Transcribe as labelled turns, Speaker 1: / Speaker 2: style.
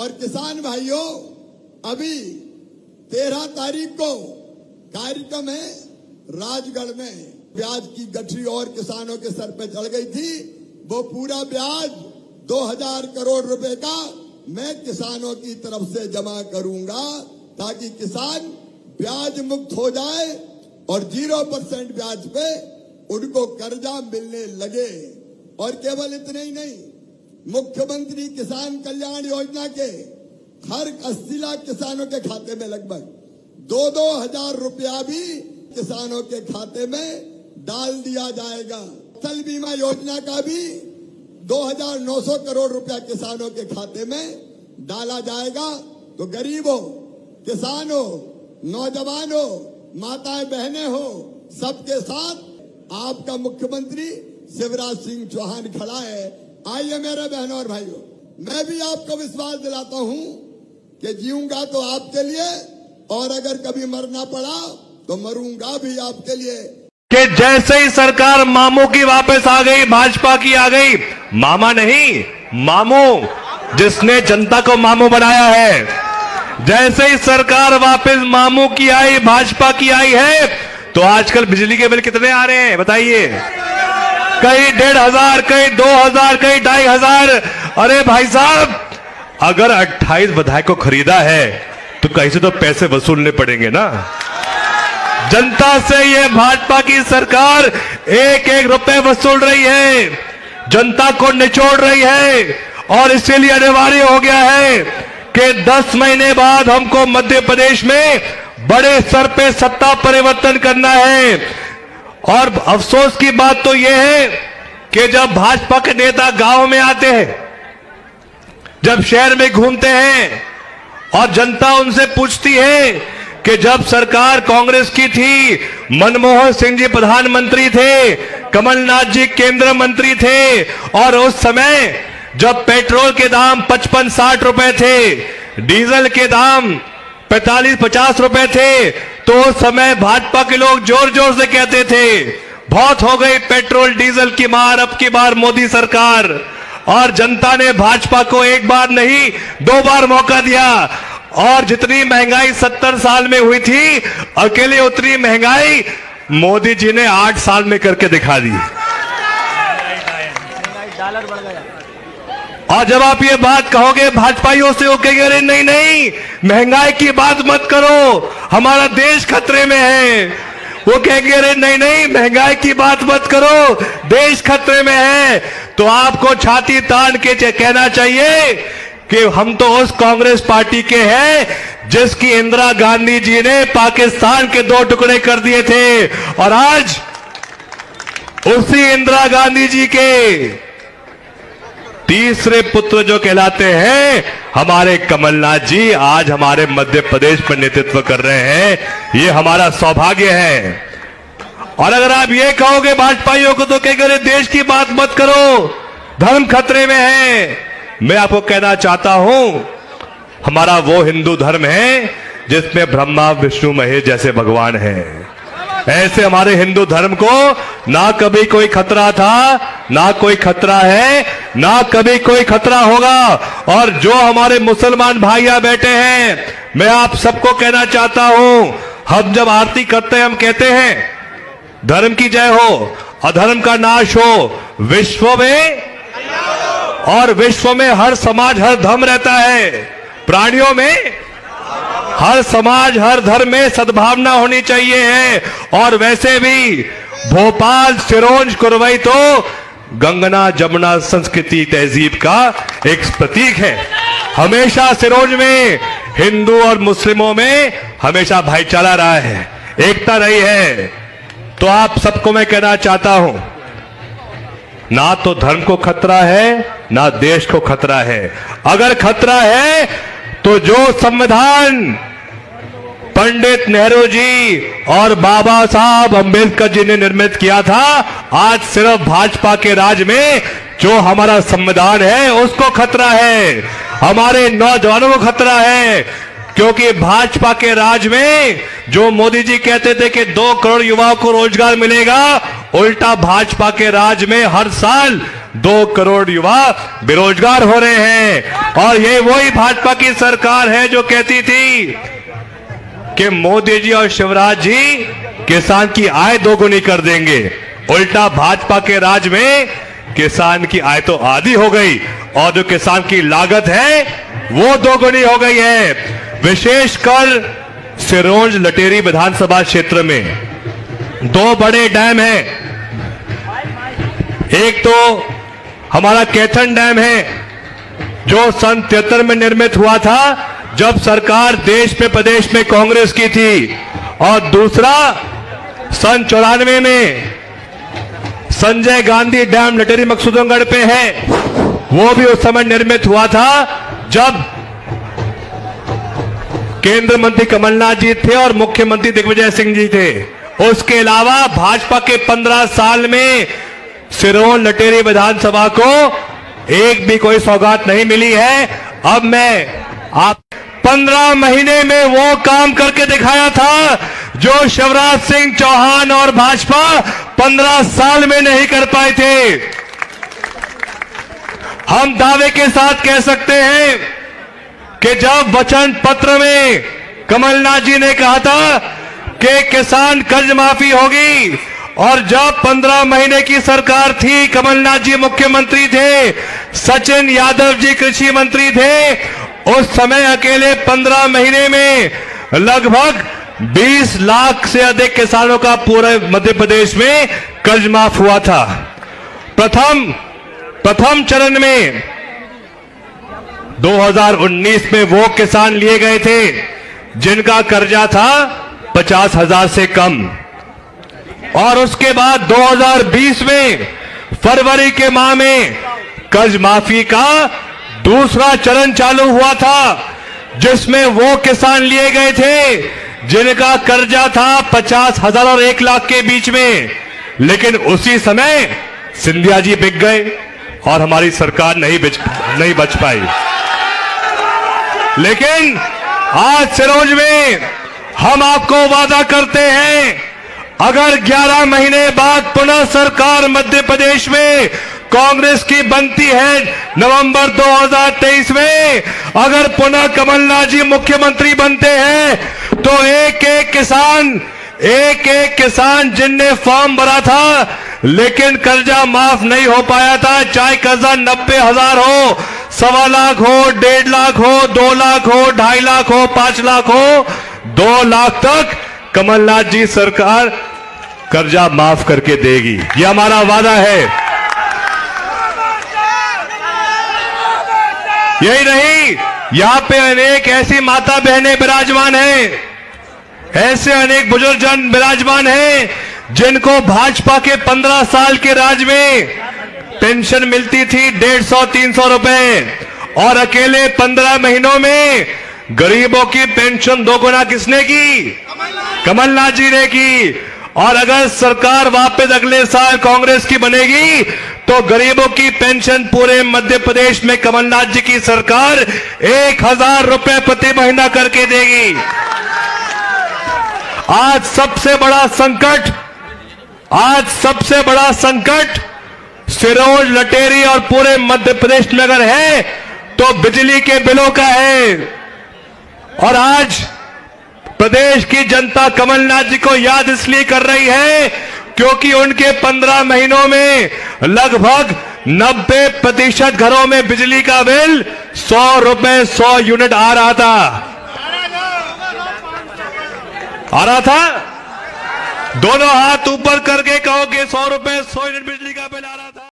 Speaker 1: और किसान भाइयों, अभी 13 तारीख को कार्यक्रम है राजगढ़ में, ब्याज की गठरी और किसानों के सर पे चढ़ गई थी। वो पूरा ब्याज 2000 करोड़ रुपए का मैं किसानों की तरफ से जमा करूंगा ताकि किसान ब्याज मुक्त हो जाए और 0% ब्याज पे उनको कर्जा मिलने लगे। और केवल इतने ही नहीं, मुख्यमंत्री किसान कल्याण योजना के हर 80 लाख किसानों के खाते में लगभग 2-2 हजार रुपया भी किसानों के खाते में डाल दिया जाएगा। फसल बीमा योजना का भी 2900 करोड़ रुपया किसानों के खाते में डाला जाएगा। तो गरीबों, किसानों, नौजवानों, माताएं बहनें हो, सबके साथ आपका मुख्यमंत्री शिवराज सिंह चौहान खड़ा है। आइए मेरे बहनों और भाइयों, मैं भी आपको विश्वास दिलाता हूं कि जीऊंगा तो आपके लिए, और अगर कभी मरना पड़ा तो मरूंगा भी आपके लिए।
Speaker 2: कि जैसे ही सरकार मामू की वापस आ गई, भाजपा की आ गई, मामा नहीं मामू, जिसने जनता को मामू बनाया है, जैसे ही सरकार वापस मामू की आई, भाजपा की आई है, तो आजकल बिजली के बिल कितने आ रहे हैं बताइए? कहीं 1500, कहीं 2000, कहीं 2500। अरे भाई साहब, अगर 28 विधायक को खरीदा है तो कहीं से तो पैसे वसूलने पड़ेंगे ना। जनता से ये भाजपा की सरकार एक एक रुपए वसूल रही है, जनता को निचोड़ रही है। और इसीलिए अनिवार्य हो गया है कि 10 महीने बाद हमको मध्य प्रदेश में बड़े स्तर पे सत्ता परिवर्तन करना है। और अफसोस की बात तो यह है कि जब भाजपा के नेता गांव में आते हैं, जब शहर में घूमते हैं और जनता उनसे पूछती है कि जब सरकार कांग्रेस की थी, मनमोहन सिंह जी प्रधानमंत्री थे, कमलनाथ जी केंद्र मंत्री थे, और उस समय जब पेट्रोल के दाम 55-60 रुपए थे, डीजल के दाम 45-50 रुपए थे, तो उस समय भाजपा के लोग जोर जोर से कहते थे बहुत हो गई पेट्रोल डीजल की मार, अब की बार मोदी सरकार। और जनता ने भाजपा को एक बार नहीं 2 बार मौका दिया, और जितनी महंगाई 70 साल में हुई थी, अकेले उतनी महंगाई मोदी जी ने 8 साल में करके दिखा दी।
Speaker 3: डॉलर बढ़ गया।
Speaker 2: और जब आप ये बात कहोगे भाजपाइयों से, वो कहेंगे अरे नहीं नहीं, महंगाई की बात मत करो, हमारा देश खतरे में है। वो कहेंगे अरे नहीं नहीं, महंगाई की बात मत करो, देश खतरे में है। तो आपको छाती तान के कहना चाहिए कि हम तो उस कांग्रेस पार्टी के हैं जिसकी इंदिरा गांधी जी ने पाकिस्तान के 2 टुकड़े कर दिए थे, और आज उसी इंदिरा गांधी जी के तीसरे पुत्र जो कहलाते हैं हमारे कमलनाथ जी, आज हमारे मध्य प्रदेश पर नेतृत्व कर रहे हैं। ये हमारा सौभाग्य है। और अगर आप ये कहोगे भाजपाइयों को तो कहेंगे अरे देश की बात मत करो, धर्म खतरे में है। मैं आपको कहना चाहता हूं, हमारा वो हिंदू धर्म है जिसमें ब्रह्मा विष्णु महेश जैसे भगवान हैं। ऐसे हमारे हिंदू धर्म को ना कभी कोई खतरा था, ना कोई खतरा है, ना कभी कोई खतरा होगा। और जो हमारे मुसलमान भाइयां बैठे हैं, मैं आप सबको कहना चाहता हूं, हम जब आरती करते हैं हम कहते हैं धर्म की जय हो, अधर्म का नाश हो, विश्व में, और विश्व में हर समाज हर धर्म रहता है, प्राणियों में हर समाज हर धर्म में सद्भावना होनी चाहिए है। और वैसे भी भोपाल, सिरोंज, कुरवई तो गंगना जमुना संस्कृति तहजीब का एक प्रतीक है। हमेशा सिरोंज में हिंदू और मुस्लिमों में हमेशा भाईचारा रहा है, एकता रही है। तो आप सबको मैं कहना चाहता हूं, ना तो धर्म को खतरा है, ना देश को खतरा है। अगर खतरा है तो जो संविधान पंडित नेहरू जी और बाबा साहब अंबेडकर जी ने निर्मित किया था, आज सिर्फ भाजपा के राज में जो हमारा संविधान है उसको खतरा है, हमारे नौजवानों को खतरा है। क्योंकि भाजपा के राज में जो मोदी जी कहते थे कि 2 करोड़ युवाओं को रोजगार मिलेगा, उल्टा भाजपा के राज में हर साल 2 करोड़ युवा बेरोजगार हो रहे हैं। और ये वही भाजपा की सरकार है जो कहती थी कि मोदी जी और शिवराज जी किसान की आय दोगुनी कर देंगे। उल्टा भाजपा के राज में किसान की आय तो आधी हो गई और जो किसान की लागत है वो दोगुनी हो गई है। विशेषकर सिरोंज लटेरी विधानसभा क्षेत्र में 2 बड़े डैम हैं। एक तो हमारा कैथन डैम है जो सन 73 में निर्मित हुआ था जब सरकार देश में प्रदेश में कांग्रेस की थी, और दूसरा सन 94 में संजय गांधी डैम लटेरी मकसूदनगढ़ पे है। वो भी उस समय निर्मित हुआ था जब केंद्र मंत्री कमलनाथ जी थे और मुख्यमंत्री दिग्विजय सिंह जी थे। उसके अलावा भाजपा के 15 साल में सिरोंज लटेरी विधानसभा को एक भी कोई सौगात नहीं मिली है। अब मैं आप 15 महीने में वो काम करके दिखाया था जो शिवराज सिंह चौहान और भाजपा 15 साल में नहीं कर पाए थे। हम दावे के साथ कह सकते हैं कि जब वचन पत्र में कमलनाथ जी ने कहा था कि किसान कर्ज माफी होगी, और जब 15 महीने की सरकार थी, कमलनाथ जी मुख्यमंत्री थे, सचिन यादव जी कृषि मंत्री थे, उस समय अकेले 15 महीने में लगभग 20 लाख से अधिक किसानों का पूरे मध्य प्रदेश में कर्ज माफ हुआ था। प्रथम चरण में 2019 में वो किसान लिए गए थे जिनका कर्जा था 50,000 से कम, और उसके बाद 2020 में फरवरी के माह में कर्ज माफी का दूसरा चरण चालू हुआ था जिसमें वो किसान लिए गए थे जिनका कर्जा था 50,000 और 1 लाख के बीच में। लेकिन उसी समय सिंधिया जी बिक गए और हमारी सरकार नहीं बच पाई। लेकिन आज सिरोंज में हम आपको वादा करते हैं, अगर 11 महीने बाद पुनः सरकार मध्य प्रदेश में कांग्रेस की बनती है नवंबर 2023 में, अगर पुनः कमलनाथ जी मुख्यमंत्री बनते हैं तो एक एक किसान जिनने फॉर्म भरा था लेकिन कर्जा माफ नहीं हो पाया था, चाहे कर्जा 90,000 हो, 1.25 लाख हो, 1.5 लाख हो, 2 लाख हो, 2.5 लाख हो, 5 लाख हो, 2 लाख तक कमलनाथ जी सरकार कर्जा माफ करके देगी। यह हमारा वादा है। यही नहीं, यहां पे अनेक ऐसी माता बहनें विराजमान हैं, ऐसे अनेक बुजुर्ग जन विराजमान हैं जिनको भाजपा के 15 साल के राज में पेंशन मिलती थी 150-300 रुपए, और अकेले 15 महीनों में गरीबों की पेंशन दोगुना किसने की? कमलनाथ जी ने की। और अगर सरकार वापस अगले साल कांग्रेस की बनेगी तो गरीबों की पेंशन पूरे मध्य प्रदेश में कमलनाथ जी की सरकार 1,000 रुपए प्रति महीना करके देगी। आज सबसे बड़ा संकट सिरोंज लटेरी और पूरे मध्य प्रदेश में अगर है तो बिजली के बिलों का है। और आज प्रदेश की जनता कमलनाथ जी को याद इसलिए कर रही है क्योंकि उनके 15 महीनों में लगभग 90% घरों में बिजली का बिल 100 रुपए 100 यूनिट आ रहा था। दोनों हाथ ऊपर करके कहो कि 100 रुपए 100 यूनिट बिजली का बिल आ रहा था।